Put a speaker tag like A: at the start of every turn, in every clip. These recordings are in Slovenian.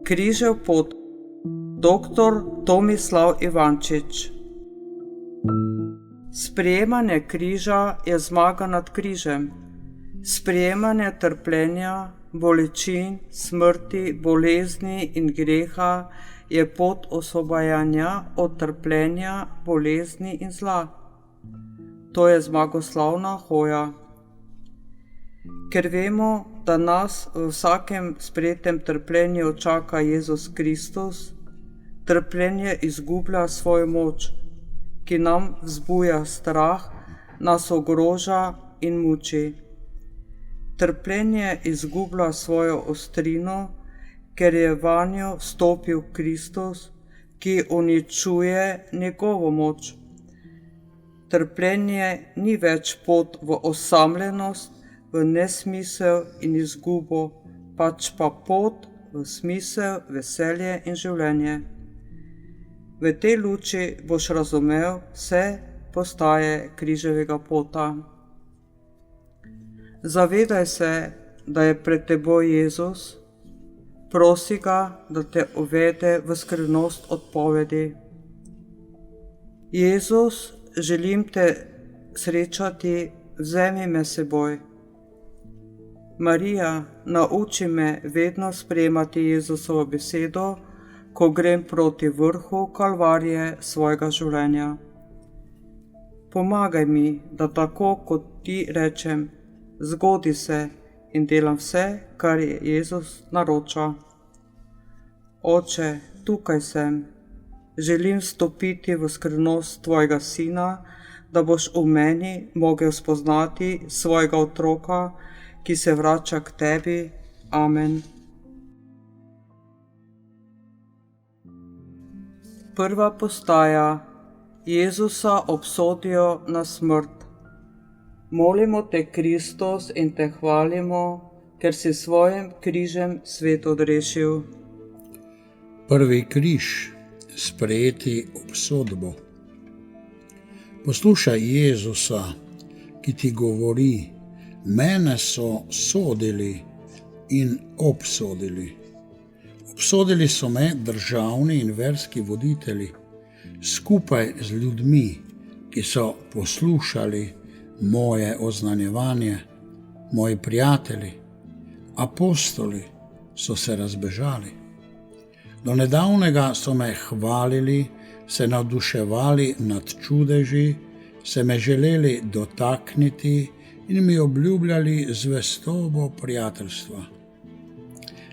A: Križev pot, dr. Tomislav Ivančič. Sprejemanje križa je zmaga nad križem. Sprejemanje trpljenja, bolečin, smrti, bolezni in greha je pot osvobajanja od trpljenja, bolezni in zla. To je zmagoslavna hoja. Ker vemo, da nas v vsakem sprejetem trpljenju čaka Jezus Kristus, trpljenje izgublja svojo moč, ki nam vzbuja strah, nas ogroža in muči. Trpljenje izgublja svojo ostrino, ker je vanjo vstopil Kristus, ki uničuje njegovo moč. Trpljenje ni več pot v osamljenost, v nesmisel in izgubo, pač pa pot v smisel, veselje in življenje. V tej luči boš razumel vse postaje križevega pota. Zavedaj se, da je pred teboj Jezus, prosi ga, da te uvede v skrivnost odpovedi. Jezus, želim te srečati, vzemi me s seboj. Marija, nauči me vedno sprejemati Jezusovo besedo, ko grem proti vrhu kalvarije svojega življenja. Pomagaj mi, da tako kot ti rečem, zgodi se in delam vse, kar je Jezus naroča. Oče, tukaj sem, želim stopiti v skrivnost tvojega sina, da boš v meni mogel spoznati svojega otroka, ki se vrača k tebi. Amen. Prva postaja. Jezusa obsodijo na smrt. Molimo te, Kristus, in te hvalimo, ker si svojim križem svet odrešil.
B: Prvi križ, sprejeti obsodbo. Poslušaj Jezusa, ki ti govori: mene so sodili in obsodili. Obsodili so me državni in verski voditelji, skupaj z ljudmi, ki so poslušali moje oznanjevanje, moji prijatelji, apostoli so se razbežali. Do nedavnega so me hvalili, se navduševali nad čudeži, se me želeli dotakniti in mi obljubljali zvestobo prijateljstva.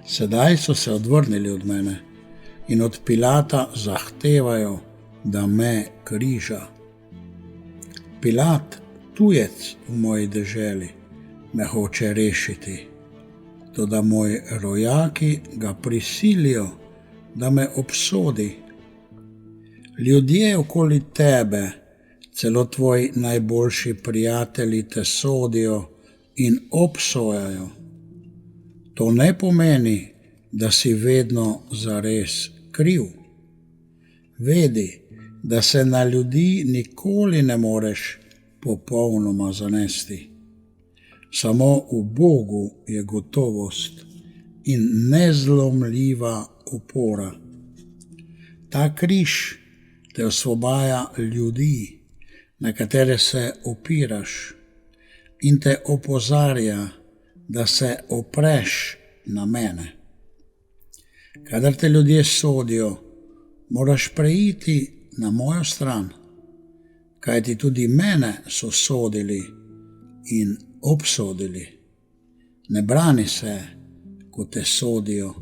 B: Sedaj so se odvrnili od mene in od Pilata zahtevajo, da me križa. Pilat, tujec v moji deželi, me hoče rešiti, toda moji rojaki ga prisilijo, da me obsodi. Ljudje okoli tebe, celo tvoji najboljši prijatelji te sodijo in obsojajo. To ne pomeni, da si vedno zares kriv. Vedi, da se na ljudi nikoli ne moreš popolnoma zanesti. Samo v Bogu je gotovost in nezlomljiva opora. Ta križ te osvobaja ljudi, na katere se opiraš, in te opozarja, da se opreš na mene. Kadar te ljudje sodijo, moraš preiti na mojo stran, kajti tudi mene so sodili in obsodili. Ne brani se, ko te sodijo.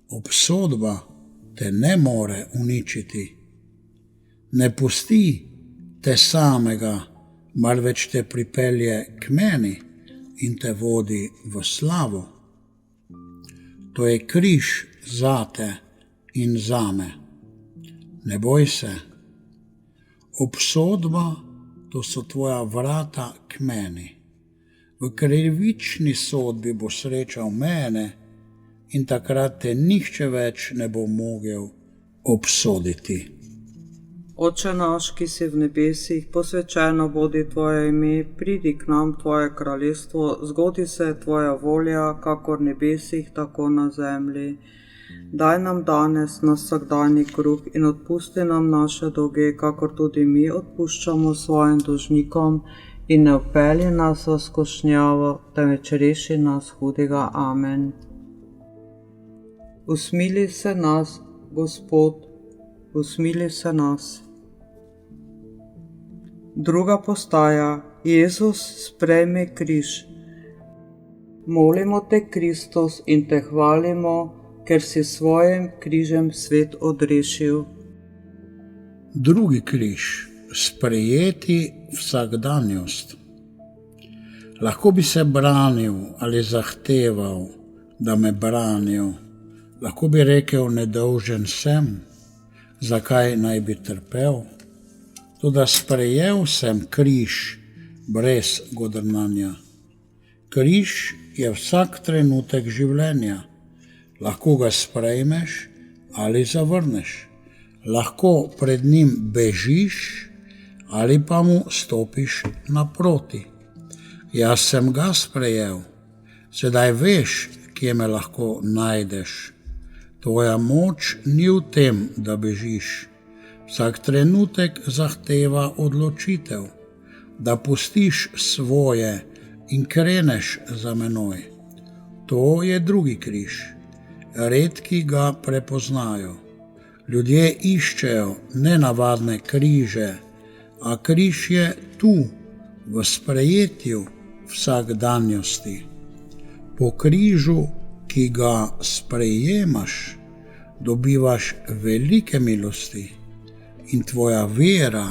B: Obsodba te ne more uničiti. Ne pusti te samega, marveč te pripelje k meni in te vodi v slavo. To je križ zate in zame. Ne boj se. Obsodba, to so tvoja vrata k meni. V krivični sodbi boš srečal mene in takrat te nihče več ne bo mogel obsoditi.
A: Oče naš, ki si v nebesih, posvečeno bodi tvoje ime, pridi k nam tvoje kraljestvo, zgodi se tvoja volja, kakor v nebesih, tako na zemlji. Daj nam danes naš vsakdanji kruh in odpusti nam naše dolge, kakor tudi mi odpuščamo svojim dolžnikom, in ne vpelji nas v skušnjavo, temveč reši nas hudega. Amen. Usmili se nas, Gospod, usmili se nas. Druga postaja. Jezus, sprejmi križ. Molimo te, Kristus, in te hvalimo, ker si svojim križem svet odrešil.
B: Drugi križ. Sprejeti vsakdanjost. Lahko bi se branil ali zahteval, da me branijo. Lahko bi rekel, nedolžen sem, zakaj naj bi trpel. Toda sprejel sem križ brez godrnanja. Križ je vsak trenutek življenja. Lahko ga sprejmeš ali zavrneš. Lahko pred njim bežiš ali pa mu stopiš naproti. Jaz sem ga sprejel. Sedaj veš, kje me lahko najdeš. Tvoja moč ni v tem, da bežiš. Vsak trenutek zahteva odločitev, da pustiš svoje in kreneš za menoj. To je drugi križ. Redki ga prepoznajo. Ljudje iščejo nenavadne križe, a križ je tu, v sprejetju vsakdanjosti. Po križu, ki ga sprejemaš, dobivaš velike milosti in tvoja vera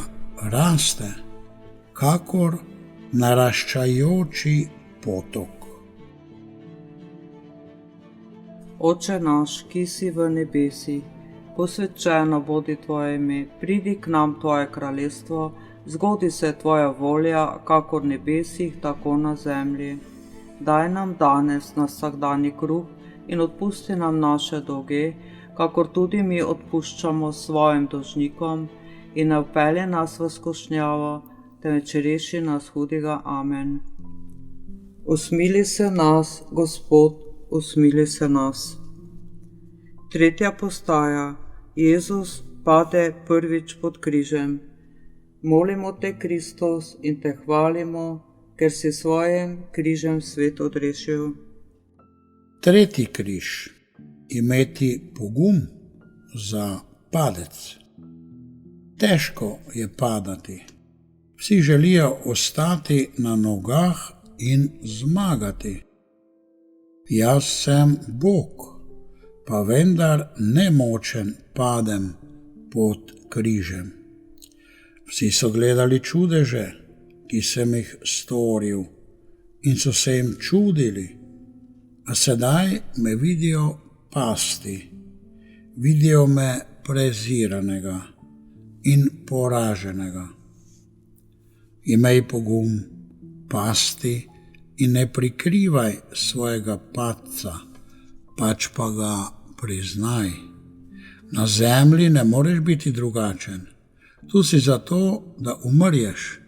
B: raste, kakor naraščajoči potok.
A: Oče naš, ki si v nebesih, posvečeno bodi tvoje ime, pridi k nam tvoje kraljestvo, zgodi se tvoja volja, kakor v nebesih, tako na zemlji. Daj nam danes naš vsakdanji kruh in odpusti nam naše dolge, kakor tudi mi odpuščamo svojim dolžnikom, in ne vpelji nas v skušnjavo, temveč reši nas hudega. Amen. Usmili se nas, Gospod, usmili se nas. Tretja postaja. Jezus pade prvič pod križem. Molimo te, Kristus, in te hvalimo, ker si svojim križem svet odrešil.
B: Tretji križ. Imeti pogum za padec. Težko je padati. Vsi želijo ostati na nogah in zmagati. Jaz sem Bog, pa vendar nemočen padem pod križem. Vsi so gledali čudeže, ki sem jih storil, in so se jim čudili, a sedaj me vidijo pasti, vidijo me preziranega in poraženega. Imej pogum pasti in ne prikrivaj svojega padca, pač pa ga priznaj. Na zemlji ne moreš biti drugačen. Tu si zato, da umrješ,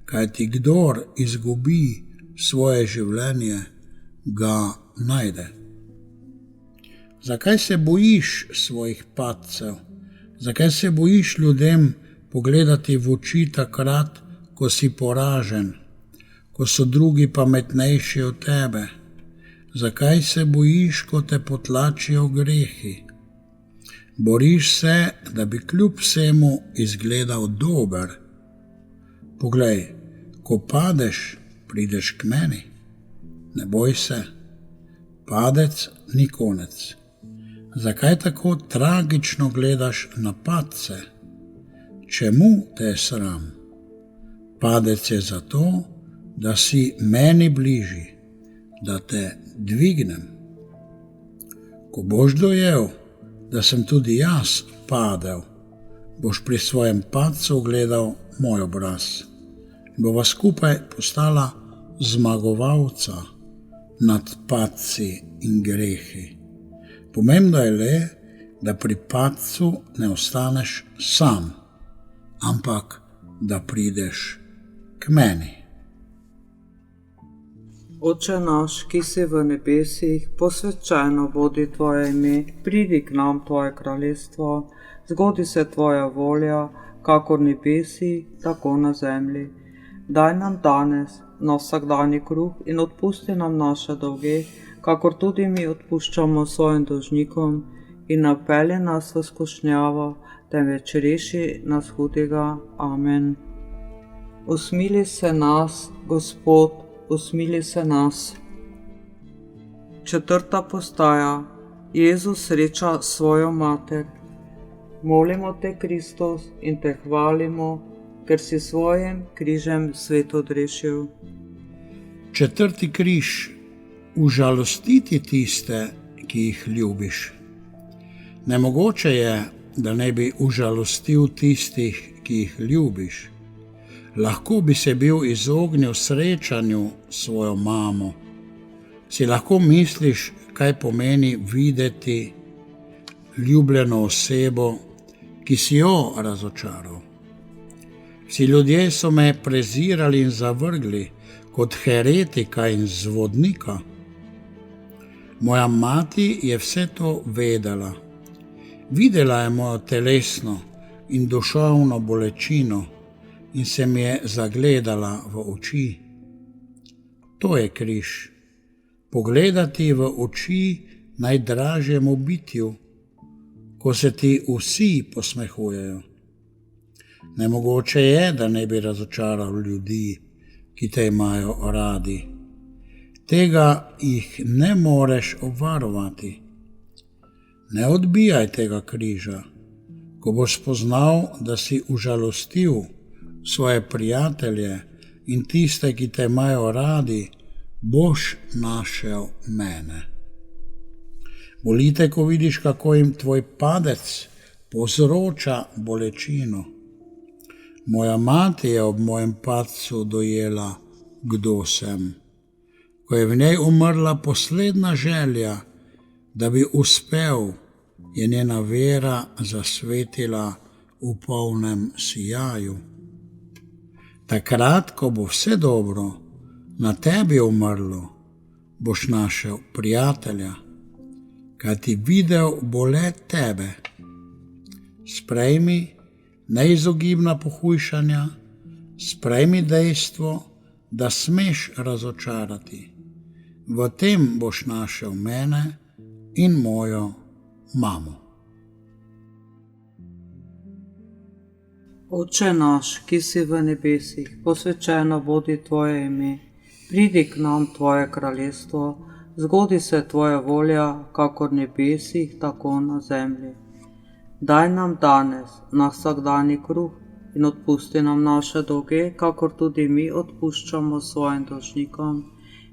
B: kajti kdor izgubi svoje življenje, ga najde. Zakaj se bojiš svojih padcev? Zakaj se bojiš ljudem pogledati v oči takrat, ko si poražen, ko so drugi pametnejši od tebe? Zakaj se bojiš, ko te potlačijo grehi? Boriš se, da bi kljub vsemu izgledal dober. Poglej, ko padeš, prideš k meni. Ne boj se, padec ni konec. Zakaj tako tragično gledaš na padce? Čemu te je sram? Padec je zato, da si meni bližji, da te dvignem. Ko boš dojel, da sem tudi jaz padel, boš pri svojem padcu gledal moj obraz. Bova skupaj postala zmagovalca nad padci in grehi. Pomembno je le, da pri padcu ne ostaneš sam, ampak da prideš k meni.
A: Oče naš, ki si v nebesih, posvečeno bodi tvoje ime, pridi k nam tvoje kraljestvo, zgodi se tvoja volja, kakor v nebesih, tako na zemlji. Daj nam danes na vsakdanji kruh in odpusti nam naše dolge, kakor tudi mi odpuščamo svojim dolžnikom, in ne vpelji nas v skušnjavo, temveč reši nas hudega. Amen. Usmili se nas, Gospod, usmili se nas. 4. postaja. Jezus sreča svojo mater. Molimo te, Kristus, in te hvalimo, ker si svojim križem svet odrešil.
B: 4. križ. Užalostiti tiste, ki jih ljubiš. Nemogoče je, da ne bi užalostil tistih, ki jih ljubiš. Lahko bi se bil izognil srečanju s svojo mamo. Si lahko misliš, kaj pomeni videti ljubljeno osebo, ki si jo razočaral. Vsi ljudje so me prezirali in zavrgli kot heretika in zvodnika. Moja mati je vse to vedela. Videla je mojo telesno in duševno bolečino in se mi je zagledala v oči. To je križ. Pogledati v oči najdražjemu bitju, ko se ti vsi posmehujejo. Nemogoče je, da ne bi razočaral ljudi, ki te imajo radi. Tega jih ne moreš obvarovati. Ne odbijaj tega križa. Ko boš spoznal, da si užalostil svoje prijatelje in tiste, ki te imajo radi, boš našel mene. Boli te, ko vidiš, kako jim tvoj padec povzroča bolečino. Moja mati je ob mojem padcu dojela, kdo sem. Ko je v njej umrla poslednja želja, da bi uspel, je njena vera zasvetila v polnem sijaju. Takrat, ko bo vse dobro na tebi umrlo, boš našel prijatelja, kajti videl bo le tebe. Sprejmi neizogibna pohujšanja, sprejmi dejstvo, da smeš razočarati. V tem boš našel mene in mojo mamo.
A: Oče naš, ki si v nebesih, posvečeno bodi tvoje ime, pridi k nam tvoje kraljestvo, zgodi se tvoja volja, kakor v nebesih, tako na zemlji. Daj nam danes na vsakdanji kruh in odpusti nam naše dolge, kakor tudi mi odpuščamo svojim dolžnikom,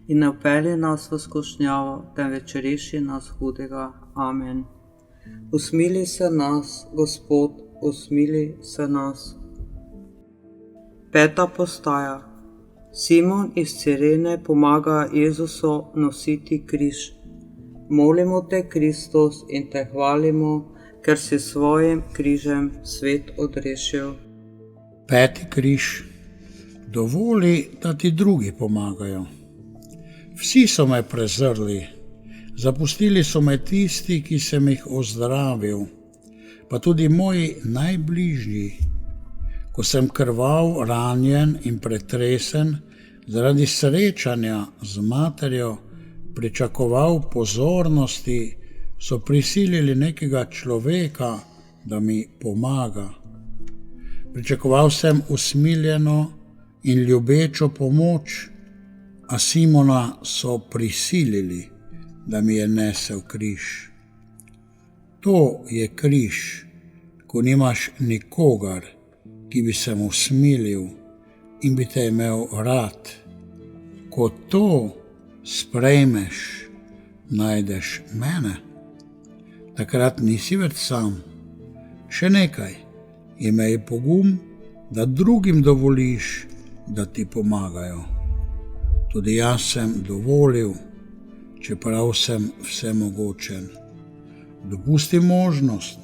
A: in ne vpelji nas v skušnjavo, temveč reši nas hudega. Amen. Usmili se nas, Gospod, usmili se nas. 5. postaja. Simon iz Cirene pomaga Jezusu nositi križ. Molimo te, Kristus, in te hvalimo, ker si svojim križem svet odrešil.
B: 5. križ. Dovoli, da ti drugi pomagajo. Vsi so me prezrli, zapustili so me tisti, ki sem jih ozdravil, pa tudi moji najbližji. Ko sem krvav, ranjen in pretresen, zaradi srečanja z materjo pričakoval pozornosti, so prisilili nekega človeka, da mi pomaga. Pričakoval sem usmiljeno in ljubečo pomoč, a Simona so prisilili, da mi je nesel križ. To je križ, ko nimaš nikogar, ki bi se mu smilil in bi te imel rad. Ko to sprejmeš, najdeš mene. Takrat nisi več sam. Še nekaj, imej pogum, da drugim dovoliš, da ti pomagajo. Tudi jaz sem dovolil, čeprav sem vsemogočen. Dopusti možnost,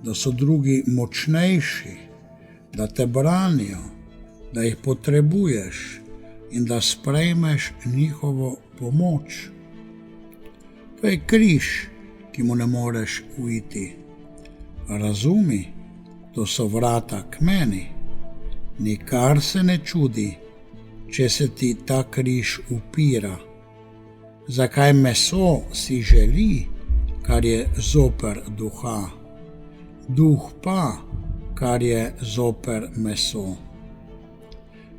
B: da so drugi močnejši, da te branijo, da jih potrebuješ in da sprejmeš njihovo pomoč. To je križ, ki mu ne moreš uiti. Razumi, to so vrata k meni. Nikar se ne čudi, če se ti ta križ upira. Zakaj meso si želi, kar je zoper duha, duh pa, kar je zoper meso.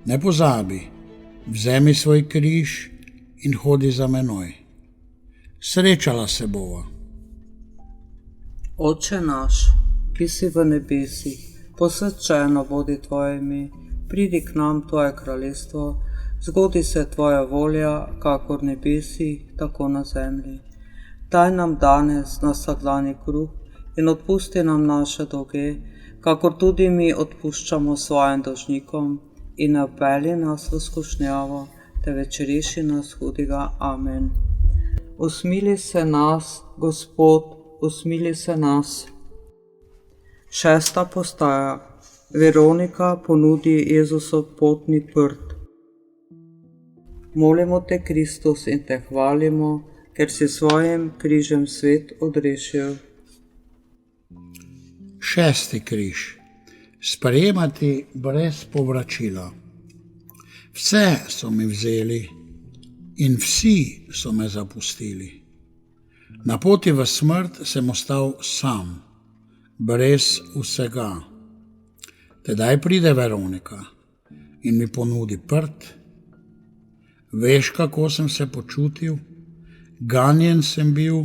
B: Ne pozabi, vzemi svoj križ in hodi za menoj. Srečala se bova.
A: Oče naš, ki si v nebesih, posvečeno bodi tvoje ime, pridi k nam tvoje kraljestvo, zgodi se tvoja volja, kakor v nebesih, tako na zemlji. Daj nam danes naš vsakdanji kruh in odpusti nam naše dolge, kakor tudi mi odpuščamo svojim dolžnikom, in ne vpelji nas v skušnjavo, temveč reši nas hudega. Amen. Usmili se nas, Gospod, usmili se nas. 6. postaja. Veronika ponudi Jezusov potni prt. Molimo te, Kristus, in te hvalimo, ker si svojim križem svet odrešil.
B: 6. križ. Sprejemati brez povračila. Vse so mi vzeli in vsi so me zapustili. Na poti v smrt sem ostal sam, brez vsega. Tedaj pride Veronika in mi ponudi prt. Veš, kako sem se počutil? Ganjen sem bil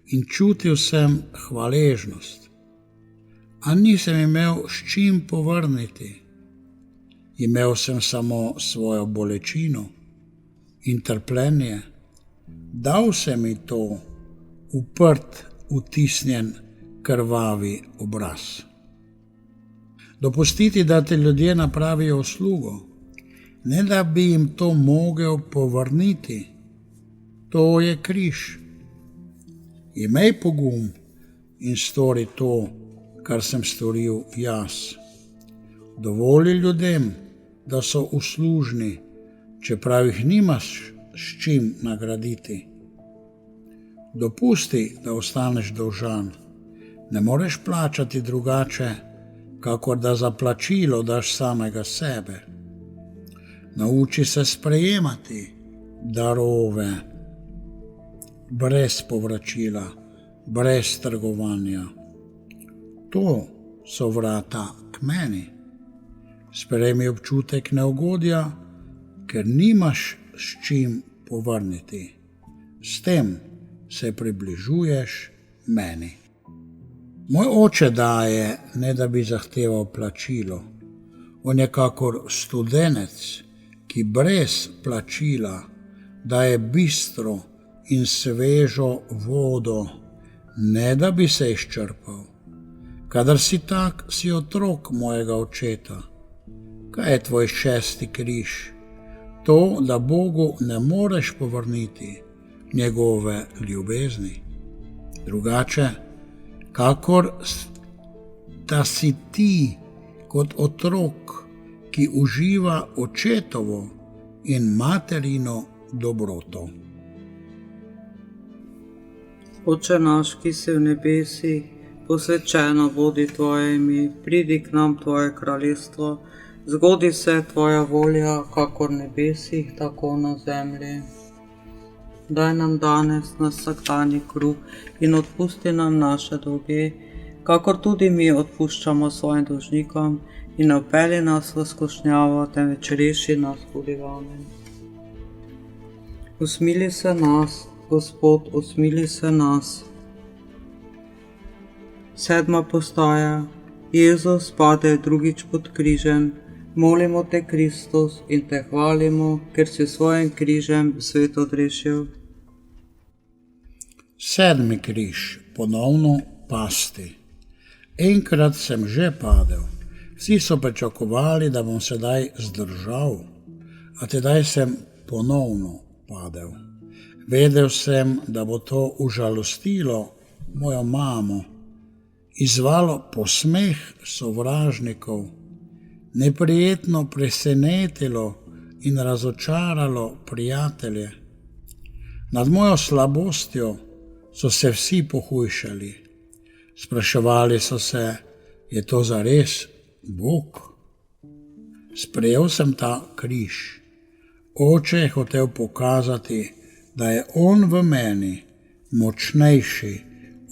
B: in čutil sem hvaležnost. A nisem imel s čim povrniti. Imel sem samo svojo bolečino in trpljenje. Dal se mi to uprt, utisnjen, krvavi obraz. Dopustiti, da te ljudje napravijo uslugo, ne da bi jim to mogel povrniti, to je križ. Imej pogum in stori to, kar sem storil jaz. Dovoli ljudem, da so uslužni, čeprav jih nimaš s čim nagraditi. Dopusti, da ostaneš dolžan. Ne moreš plačati drugače, kakor da za plačilo daš samega sebe. Nauči se sprejemati darove brez povračila, brez trgovanja. To so vrata k meni. Sprejmi občutek neugodja, ker nimaš s čim povrniti. S tem se približuješ meni. Moj oče daje, ne da bi zahteval plačilo. On je kakor studenec, ki brez plačila daje bistro in svežo vodo, ne da bi se izčrpal. Kadar si tak, si otrok mojega očeta. Kaj je tvoj 6. križ? To, da Bogu ne moreš povrniti njegove ljubezni. Drugače, kakor da si ti kot otrok, ki uživa očetovo in materino dobroto.
A: Oče naš, ki si v nebesih, posvečeno bodi tvoje ime, pridi k nam tvoje kraljestvo, zgodi se tvoja volja, kakor v nebesih, tako na zemlji. Daj nam danes naš vsakdanji kruh in odpusti nam naše dolge, kakor tudi mi odpuščamo svojim dolžnikom, in ne vpelji nas v skušnjavo, temveč reši nas hudega. Amen. Usmili se nas, Gospod, usmili se nas. 7. postaja. Jezus pade drugič pod križem. Molimo te, Kristus, in te hvalimo, ker si svojim križem svet odrešil.
B: 7. križ. Ponovno pasti. Enkrat sem že padel. Vsi so pričakovali, da bom sedaj zdržal, a tedaj sem ponovno padel. Vedel sem, da bo to užalostilo mojo mamo, izzvalo posmeh sovražnikov, neprijetno presenetilo in razočaralo prijatelje. Nad mojo slabostjo so se vsi pohujšali. Spraševali so se, je to zares Bog? Sprejel sem ta križ. Oče je hotel pokazati, da je on v meni močnejši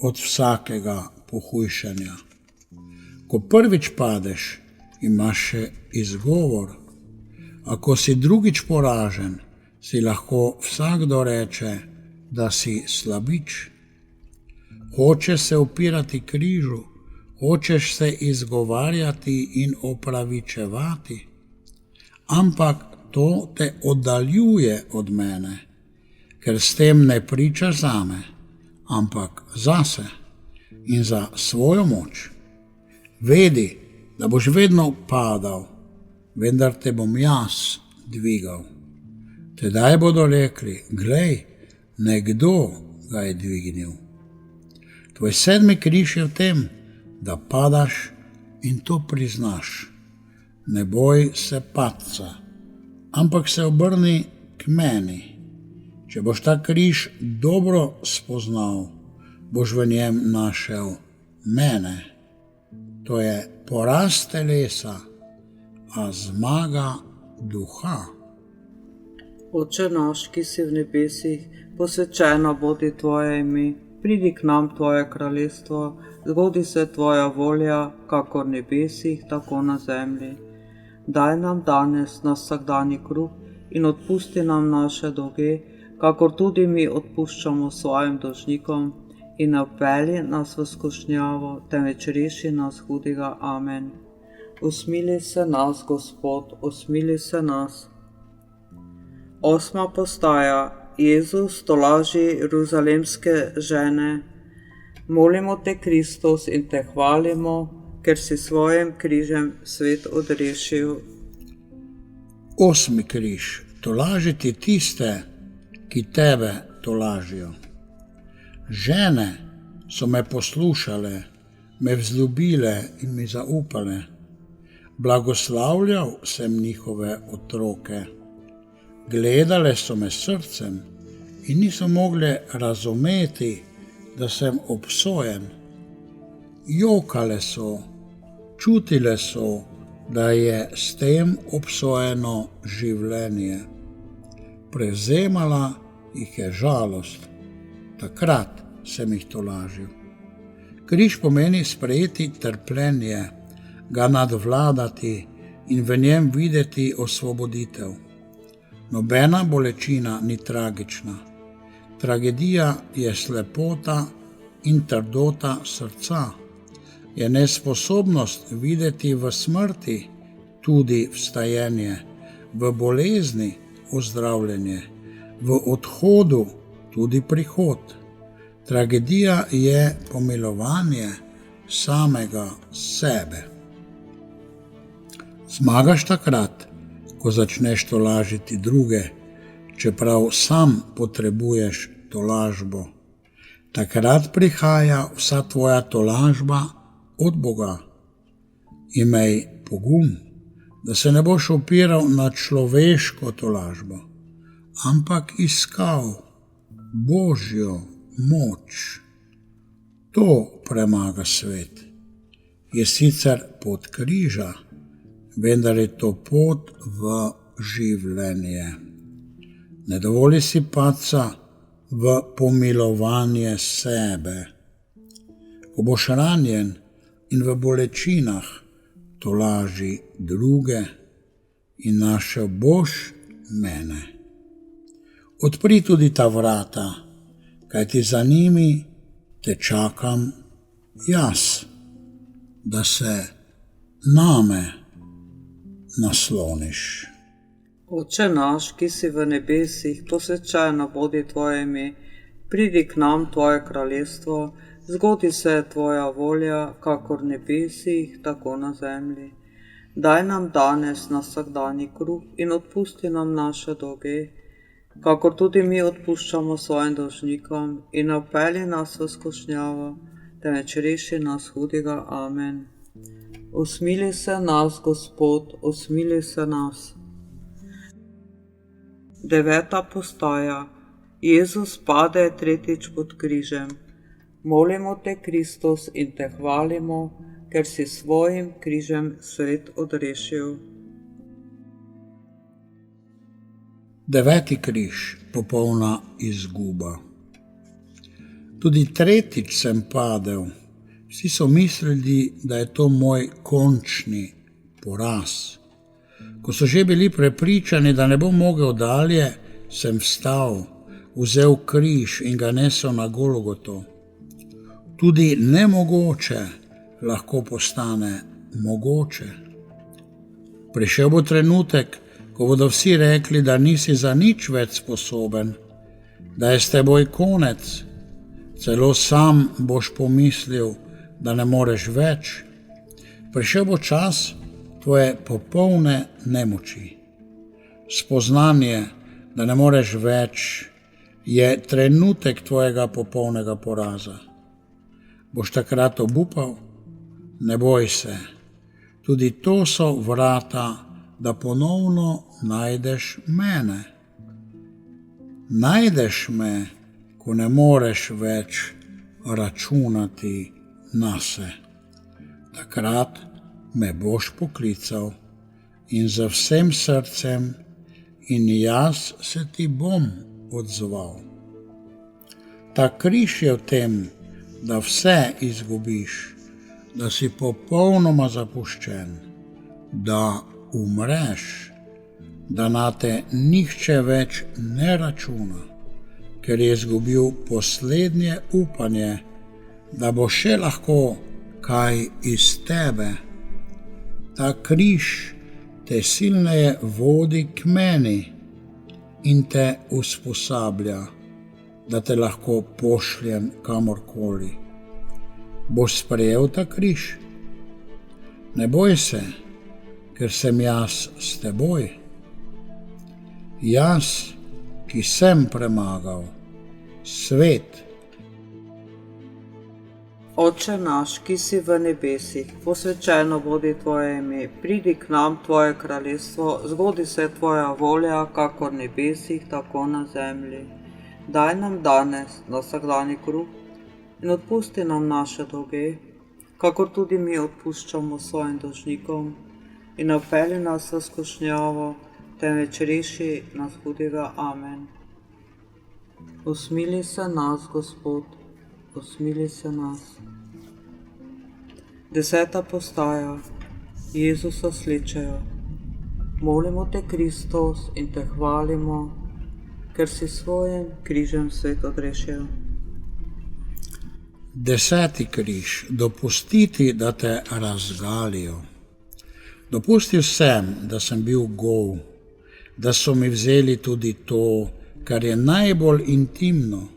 B: od vsakega pohujšanja. Ko prvič padeš, imaš še izgovor. Ako si drugič poražen, si lahko vsakdo reče, da si slabič. Hočeš se upirati križu, hočeš se izgovarjati in opravičevati, ampak to te oddaljuje od mene, ker s tem ne pričaš zame, ampak zase in za svojo moč. Vedi, da boš vedno padal, vendar te bom jaz dvigal. Tedaj bodo rekli, glej, nekdo ga je dvignil. Tvoj 7. križ je v tem, da padaš in to priznaš. Ne boj se padca, ampak se obrni k meni. Če boš ta križ dobro spoznal, boš v njem našel mene. To je poraz telesa, a zmaga duha.
A: Oče naš, ki si v nebesih, posvečeno bodi tvoje ime, pridi k nam tvoje kraljestvo, zgodi se tvoja volja, kakor v nebesih, tako na zemlji. Daj nam danes naš vsakdanji kruh in odpusti nam naše dolge, kakor tudi mi odpuščamo svojim dolžnikom, in ne vpelji nas v skušnjavo, temveč reši nas hudega. Amen. Usmili se nas, Gospod, usmili se nas. 8. postaja. Jezus tolaži jeruzalemske žene. Molimo te, Kristus, in te hvalimo, ker si svojim križem svet odrešil.
B: 8. križ. Tolažiti tiste, ki tebe tolažijo. Žene so me poslušale, me vzljubile in mi zaupale. Blagoslavljal sem njihove otroke. Gledale so me srcem in niso mogle razumeti, da sem obsojen. Jokale so, čutile so, da je s tem obsojeno življenje. Prevzemala jih je žalost. Takrat sem jih tolažil. Križ pomeni sprejeti trpljenje, ga nadvladati in v njem videti osvoboditev. Nobena bolečina ni tragična. Tragedija je slepota in trdota srca. Je nesposobnost videti v smrti tudi vstajenje, v bolezni ozdravljenje, v odhodu tudi prihod. Tragedija je pomilovanje samega sebe. Zmagaš takrat, ko začneš tolažiti druge, čeprav sam potrebuješ tolažbo. Takrat prihaja vsa tvoja tolažba od Boga. Imej pogum, da se ne boš opiral na človeško tolažbo, ampak iskal Božjo moč. To premaga svet. Je sicer pot križa, vendar je to pot v življenje. Ne dovoli si padca v pomilovanje sebe. Ko boš ranjen in v bolečinah, tolaži druge in našel boš mene. Odpri tudi ta vrata, kajti za njimi te čakam jaz, da se name nasloniš.
A: Oče naš, ki si v nebesih, posvečeno bodi tvoje ime, pridi k nam tvoje kraljestvo, zgodi se tvoja volja, kakor v nebesih, tako na zemlji. Daj nam danes naš vsakdanji kruh in odpusti nam naše dolge, kakor tudi mi odpuščamo svojim dolžnikom, in ne vpelji nas v skušnjavo, temveč reši nas hudega. Amen. Usmili se nas, Gospod, usmili se nas. 9. postaja. Jezus pade tretjič pod križem. Molimo te, Kristus, in te hvalimo, ker si svojim križem svet odrešil.
B: 9. križ, popolna izguba. Tudi tretjič sem padel. Vsi so mislili, da je to moj končni poraz. Ko so že bili prepričani, da ne bom mogel dalje, sem vstal, vzel križ in ga nesel na Golgoto. Tudi nemogoče lahko postane mogoče. Prišel bo trenutek, ko bodo vsi rekli, da nisi za nič več sposoben, da je s teboj konec. Celo sam boš pomislil, da ne moreš več. Prišel bo čas tvoje popolne nemoči. Spoznanje, da ne moreš več, je trenutek tvojega popolnega poraza. Boš takrat obupal? Ne boj se. Tudi to so vrata, da ponovno najdeš mene. Najdeš me, ko ne moreš več računati nase. Takrat me boš poklical in z vsem srcem in jaz se ti bom odzval. Ta križ je v tem, da vse izgubiš, da si popolnoma zapuščen, da umreš, da na te nihče več ne računa, ker je izgubil poslednje upanje, da bo še lahko kaj iz tebe. Ta križ te silneje vodi k meni in te usposablja, da te lahko pošljem kamorkoli. Boš sprejel ta križ? Ne boj se, ker sem jaz s teboj. Jaz, ki sem premagal svet.
A: Oče naš, ki si v nebesih, posvečeno bodi tvoje ime, pridi k nam tvoje kraljestvo, zgodi se tvoja volja, kakor v nebesih, tako na zemlji. Daj nam danes na vsakdanji kruh in odpusti nam naše dolge, kakor tudi mi odpuščamo svojim dolžnikom, in ne vpelji nas v skušnjavo, temveč reši nas hudega. Amen. Usmili se nas, Gospod, usmili se nas. 10. postaja. Jezusa slečejo. Molimo te, Kristus, in te hvalimo, ker si svojim križem svet odrešil.
B: 10. križ. Dopustiti, da te razgalijo. Dopustil sem, da sem bil gol, da so mi vzeli tudi to, kar je najbolj intimno.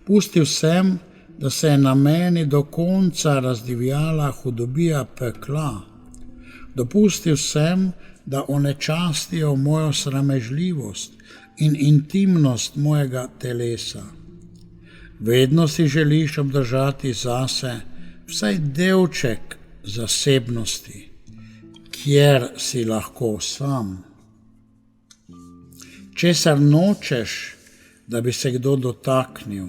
B: Pustil sem, da se je na meni do konca razdivjala hudobija pekla. Dopustil sem, da onečastijo mojo sramežljivost in intimnost mojega telesa. Vedno si želiš obdržati zase vsaj delček zasebnosti, kjer si lahko sam. Česar nočeš, da bi se kdo dotaknil,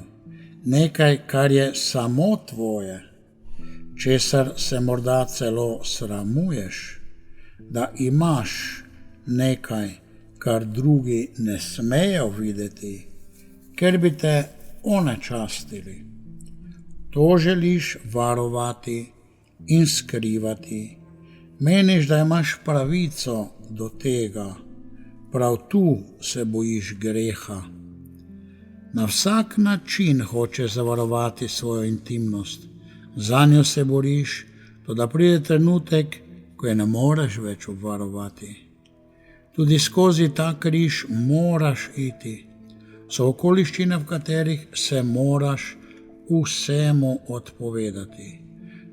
B: nekaj, kar je samo tvoje, česar se morda celo sramuješ, da imaš nekaj, kar drugi ne smejo videti, ker bi te onečastili. To želiš varovati in skrivati. Meniš, da imaš pravico do tega, prav tu se bojiš greha. Na vsak način hočeš zavarovati svojo intimnost, zanjo se boriš, toda pride trenutek, ko je ne moreš več obvarovati. Tudi skozi ta križ moraš iti. So okoliščine, v katerih se moraš vsemu odpovedati,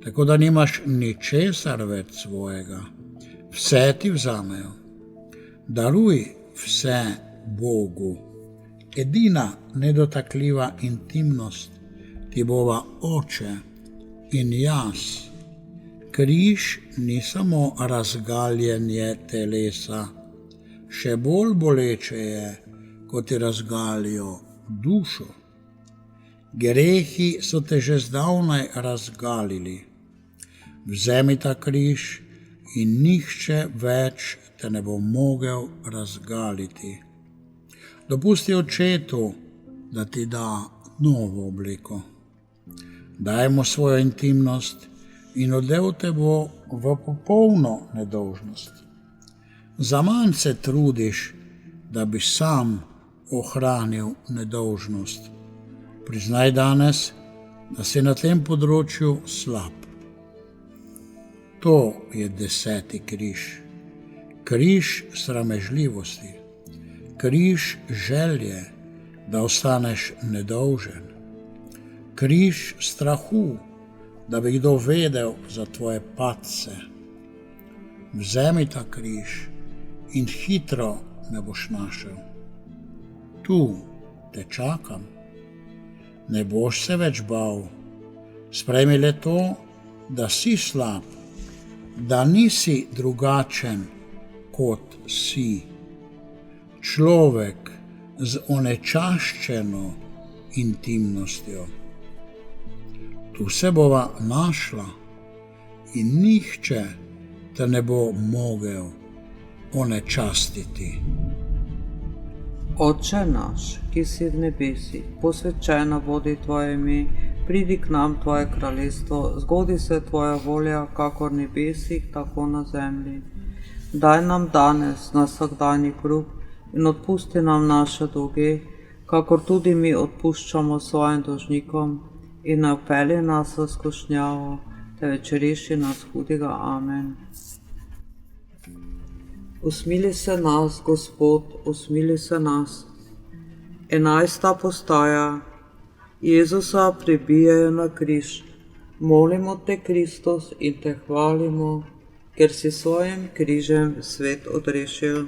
B: tako da nimaš ničesar več svojega. Vse ti vzamejo. Daruj vse Bogu. Edina nedotakljiva intimnost ti bova Oče in jaz. Križ ni samo razgaljenje telesa, še bolj boleče je, ko ti razgalijo dušo. Grehi so te že zdavnaj razgalili. Vzemi ta križ in nihče več te ne bo mogel razgaliti. Dopusti Očetu, da ti da novo obliko. Daj mu svojo intimnost in odel te bo v popolno nedolžnost. Zaman se trudiš, da bi sam ohranil nedolžnost. Priznaj danes, da si na tem področju slab. To je 10. križ. Križ sramežljivosti. Križ želje, da ostaneš nedolžen. Križ strahu, da bi kdo vedel za tvoje padce. Vzemi ta križ in hitro me boš našel. Tu te čakam. Ne boš se več bal. Sprejmi le to, da si slab, da nisi drugačen, kot si. Človek z onečaščeno intimnostjo. Tu se bova našla in nihče te ne bo mogel onečastiti.
A: Oče naš, ki si v nebesih, posvečeno bodi tvoje ime, pridi k nam tvoje kraljestvo, zgodi se tvoja volja, kakor v nebesih, tako na zemlji. Daj nam danes naš vsakdanji kruh in odpusti nam naše dolge, kakor tudi mi odpuščamo svojim dolžnikom, in ne vpelji nas v skušnjavo, temveč reši nas hudega. Amen. Usmili se nas, Gospod, usmili se nas. 11. postaja. Jezusa pribijajo na križ. Molimo te, Kristus, in te hvalimo, ker si svojim križem svet odrešil.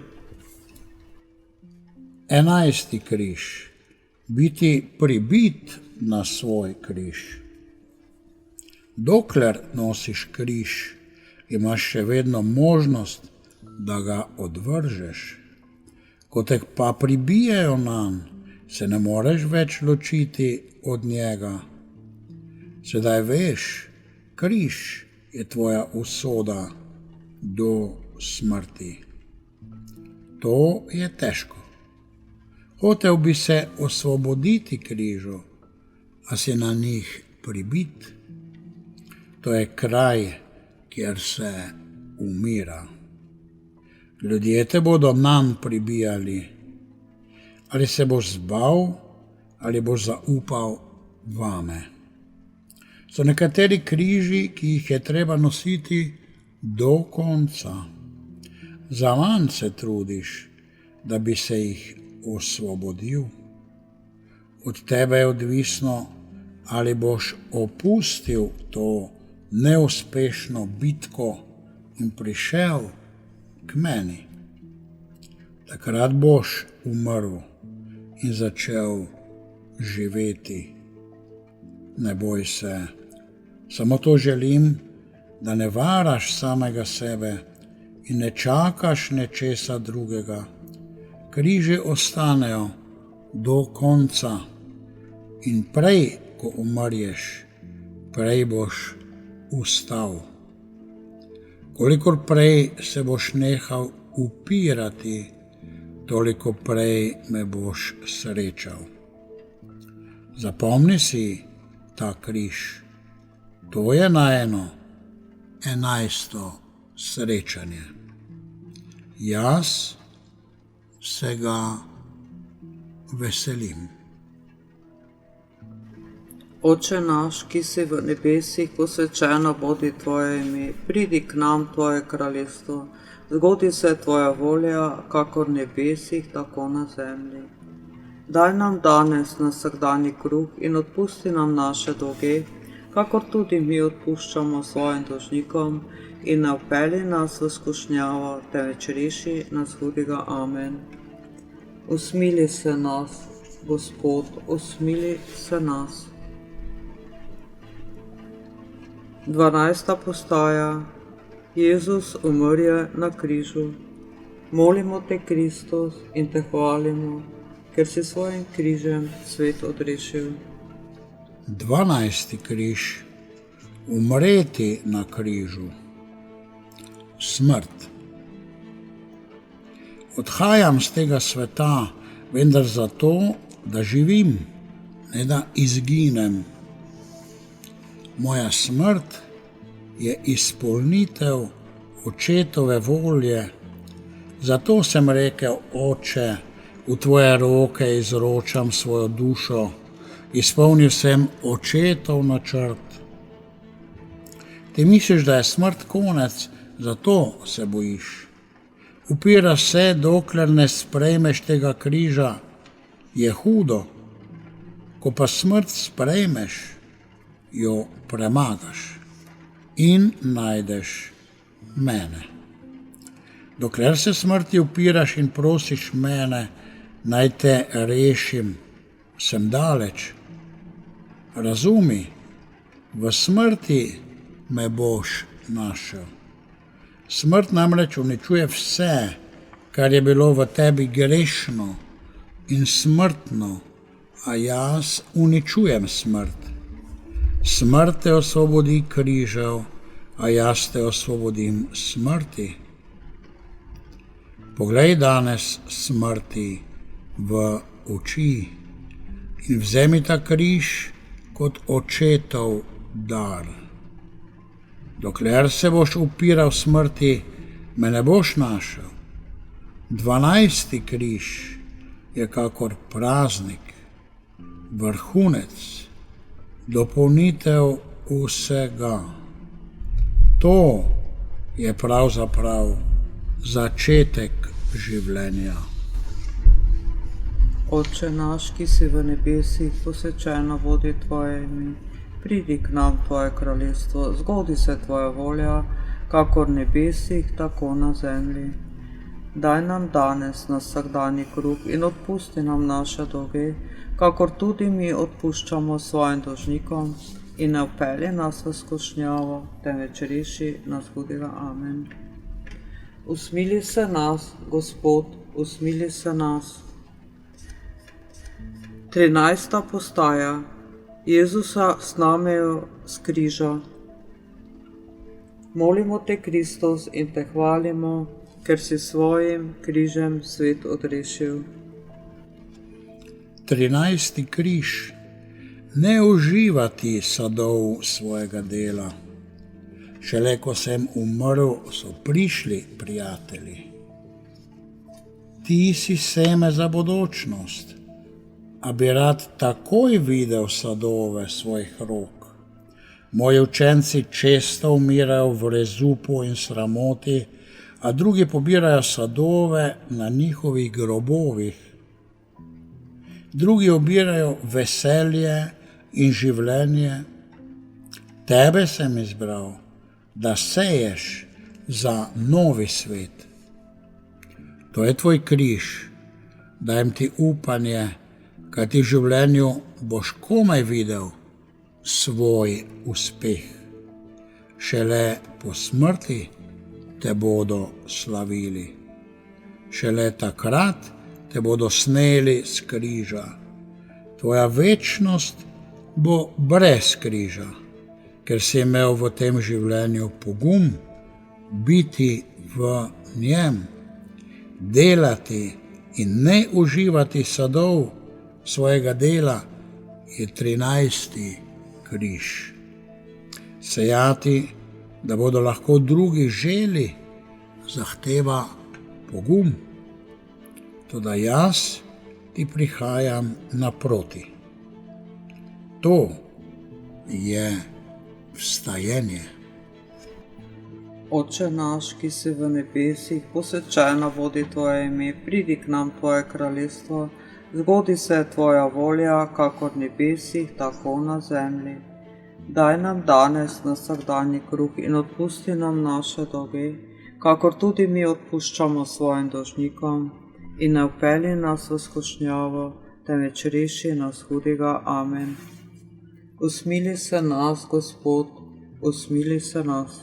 B: 11. križ. Biti pribit na svoj križ. Dokler nosiš križ, imaš še vedno možnost, da ga odvržeš. Ko te pa pribijajo nanj, se ne moreš več ločiti od njega. Sedaj veš, križ je tvoja usoda do smrti. To je težko. Hotel bi se osvoboditi križu, a si na njih pribit. To je kraj, kjer se umira. Ljudje te bodo nanj pribijali. Ali se boš zbal, ali boš zaupal vame. So nekateri križi, ki jih je treba nositi do konca. Zaman se trudiš, da bi se jih osvobodil. Od tebe je odvisno, ali boš opustil to neuspešno bitko in prišel k meni. Takrat boš umrl in začel živeti. Ne boj se, samo to želim, da ne varaš samega sebe in ne čakaš nečesa drugega. Križi ostanejo do konca in prej, ko umrješ, prej boš vstal. Kolikor prej se boš nehal upirati, toliko prej me boš srečal. Zapomni si ta križ. To je najino 11. srečanje. Jaz se ga veselim.
A: Oče naš, ki si v nebesih, posvečeno bodi tvoje ime, pridi k nam tvoje kraljestvo, zgodi se tvoja volja, kakor v nebesih, tako na zemlji. Daj nam danes naš vsakdanji kruh in odpusti nam naše dolge, kakor tudi mi odpuščamo svojim dolžnikom, in ne vpelji nas v skušnjavo, temveč reši nas hudega. Amen. Usmili se nas, Gospod, usmili se nas. 12. postaja. Jezus umrl na križu. Molimo te, Kristus, in te hvalimo, ker si svojim križem svet odrešil.
B: 12. križ. Umreti na križu. Smrt. Odhajam z tega sveta, vendar zato, da živim, ne da izginem. Moja smrt je izpolnitev očetove volje, zato sem rekel: Oče, v tvoje roke izročam svojo dušo, izpolnil sem očetov načrt. Ti misliš, da je smrt konec, zato se bojiš. Upiraš se, dokler ne sprejmeš tega križa. Je hudo. Ko pa smrt sprejmeš, jo premagaš in najdeš mene. Dokler se smrti upiraš in prosiš mene, naj te rešim, sem daleč. Razumi, v smrti me boš našel. Smrt namreč uničuje vse, kar je bilo v tebi grešno in smrtno, a jaz uničujem smrt. Smrt te osvobodi križev, a jaz te osvobodim smrti. Poglej danes smrti v oči in vzemi ta križ kot očetov dar. Dokler se boš upiral smrti, me ne boš našel. 12. križ je kakor praznik, vrhunec, dopolnitev vsega. To je pravzaprav začetek življenja.
A: Oče naš, ki si v nebesih, posvečeno vodi tvoje ime. Pridi k nam tvoje kraljestvo, zgodi se tvoja volja, kakor v nebesih, tako na zemlji. Daj nam danes naš vsakdanji kruh in odpusti nam naše dolge, kakor tudi mi odpuščamo svojim dolžnikom, in ne vpelji nas v skušnjavo, temveč reši nas hudega. Amen. Usmili se nas, Gospod, usmili se nas. 13. postaja. Jezusa snamejo s križa. Molimo te, Kristus, in te hvalimo, ker si svojim križem svet odrešil.
B: 13. križ. Ne uživati sadov svojega dela. Šele ko sem umrl, so prišli prijatelji. Ti si seme za bodočnost, a bi rad takoj videl sadove svojih rok. Moji učenci često umirajo v rezupu in sramoti, a drugi pobirajo sadove na njihovih grobovih. Drugi obirajo veselje in življenje. Tebe sem izbral, da seješ za novi svet. To je tvoj križ, dajem ti upanje, kaj ti v življenju boš komaj videl svoj uspeh. Šele po smrti te bodo slavili. Šele takrat te bodo sneli s križa. Tvoja večnost bo brez križa, ker si imel v tem življenju pogum biti v njem, delati in ne uživati sadov svojega dela, je 13. križ. Sejati, da bodo lahko drugi želi, zahteva pogum. Toda jaz ti prihajam naproti. To je vstajenje.
A: Oče naš, ki si v nebesih, posvečeno vodi tvoje ime, pridi k nam tvoje kraljestvo, zgodi se tvoja volja, kakor v nebesih, tako na zemlji. Daj nam danes naš vsakdanji kruh in odpusti nam naše dolge, kakor tudi mi odpuščamo svojim dolžnikom, in ne vpelji nas v skušnjavo, temveč reši nas hudega. Amen. Usmili se nas, Gospod, usmili se nas.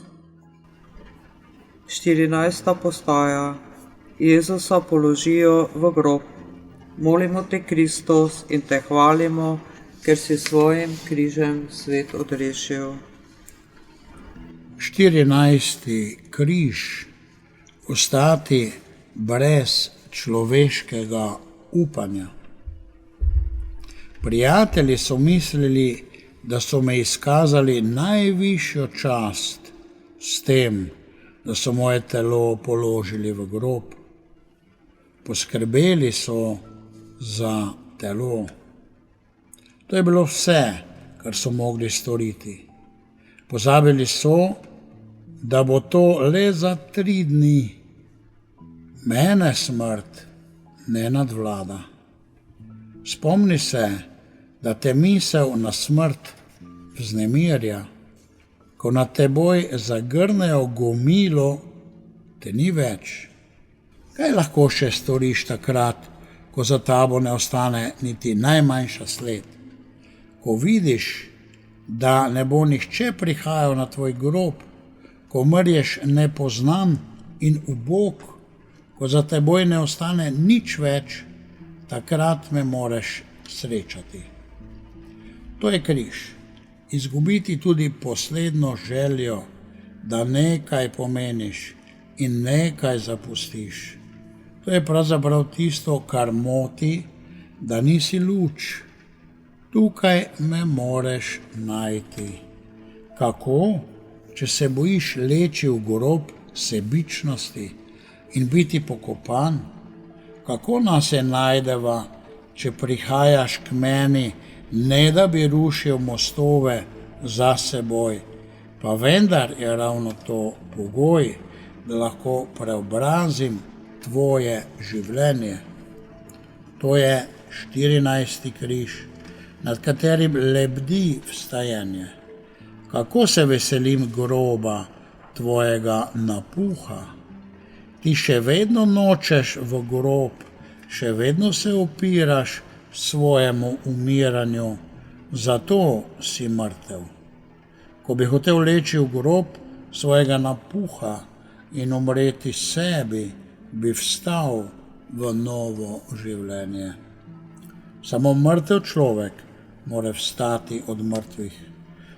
A: 14. postaja. Jezusa položijo v grob. Molimo te, Kristus, in te hvalimo, ker si svojim križem svet odrešil.
B: 14. križ, ostati brez človeškega upanja. Prijatelji so mislili, da so me izkazali najvišjo čast s tem, da so moje telo položili v grob. Poskrbeli so za telo. To je bilo vse, kar so mogli storiti. Pozabili so, da bo to le za 3 dni. Mene smrt ne nadvlada. Spomni se, da te misel na smrt vznemirja. Ko nad teboj zagrnejo gomilo, te ni več. Kaj lahko še storiš takrat, ko za tabo ne ostane niti najmanjša sled? Ko vidiš, da ne bo nihče prihajal na tvoj grob, ko mrješ nepoznan in ubog, ko za teboj ne ostane nič več, takrat me moreš srečati. To je križ. Izgubiti tudi poslednjo željo, da nekaj pomeniš in nekaj zapustiš. To je pravzaprav tisto, kar moti, da nisi luč. Tukaj me moreš najti. Kako? Če se bojiš leči v grob sebičnosti in biti pokopan? Kako nas je najdeva, če prihajaš k meni, ne da bi rušil mostove za seboj, pa vendar je ravno to pogoj, da lahko preobrazim tvoje življenje. To je 14. križ, nad katerim lebdi vstajanje. Kako se veselim groba tvojega napuha. Ti še vedno nočeš v grob, še vedno se opiraš svojemu umiranju, zato si mrtev. Ko bi hotel leči v grob svojega napuha in umreti sebi, bi vstal v novo življenje. Samo mrtev človek mora vstati od mrtvih.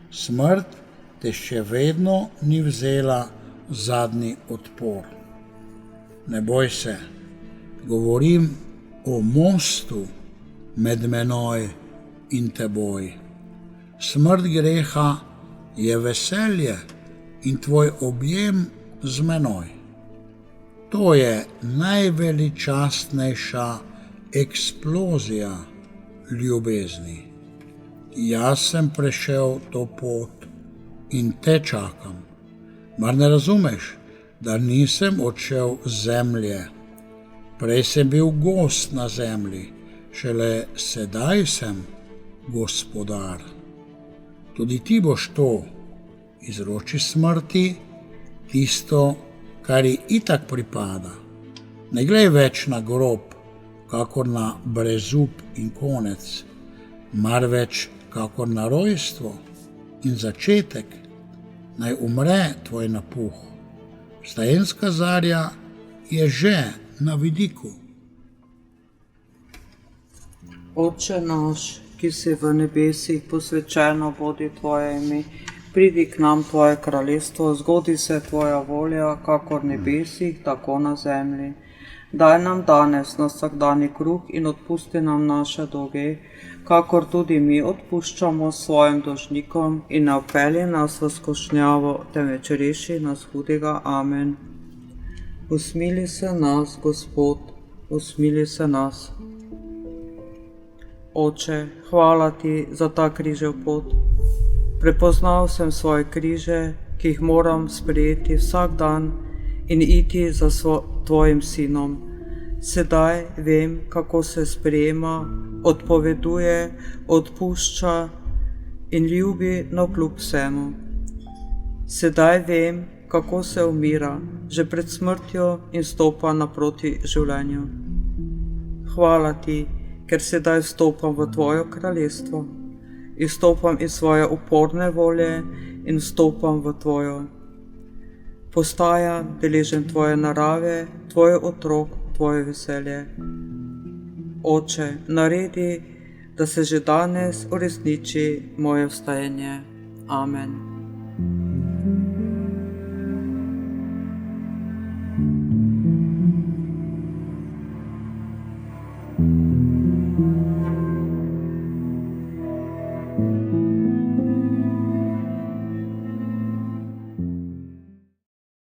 B: Smrt te še vedno ni vzela zadnji odpor. Ne boj se, govorim o mostu med menoj in teboj. Smrt greha je veselje in tvoj objem z menoj. To je najveličastnejša eksplozija ljubezni. Jaz sem prešel to pot in te čakam. Mar ne razumeš, da nisem odšel z zemlje? Prej sem bil gost na zemlji, šele sedaj sem gospodar. Tudi ti boš to, izroči smrti tisto, kar ji itak pripada. Ne glej več na grob, kakor na brezup in konec, marveč kakor na rojstvo in začetek. Naj umre tvoj napuh. Vstajenska zarja je že na vidiku.
A: Oče naš, ki si v nebesih, posvečeno bodi tvoje ime, pridi k nam tvoje kraljestvo, zgodi se tvoja volja, kakor v nebesih, tako na zemlji. Daj nam danes naš vsakdanji kruh in odpusti nam naše dolge, kakor tudi mi odpuščamo svojim dolžnikom, in ne vpelji nas v skušnjavo, temveč reši nas hudega. Amen. Usmili se nas, Gospod, usmili se nas. Oče, hvala ti za ta križev pot. Prepoznal sem svoje križe, ki jih moram sprejeti vsak dan in iti za tvojim sinom. Sedaj vem, kako se sprejema, odpoveduje, odpušča in ljubi navkljub vsemu. Sedaj vem, kako se umira že pred smrtjo in stopa naproti življenju. Hvala ti, ker sedaj vstopam v tvoje kraljestvo. Izstopam iz svoje uporne volje in vstopam v tvojo. Postajam deležen tvoje narave, tvoje otrok, tvoje veselje. Oče, naredi, da se že danes uresniči moje vstajanje. Amen.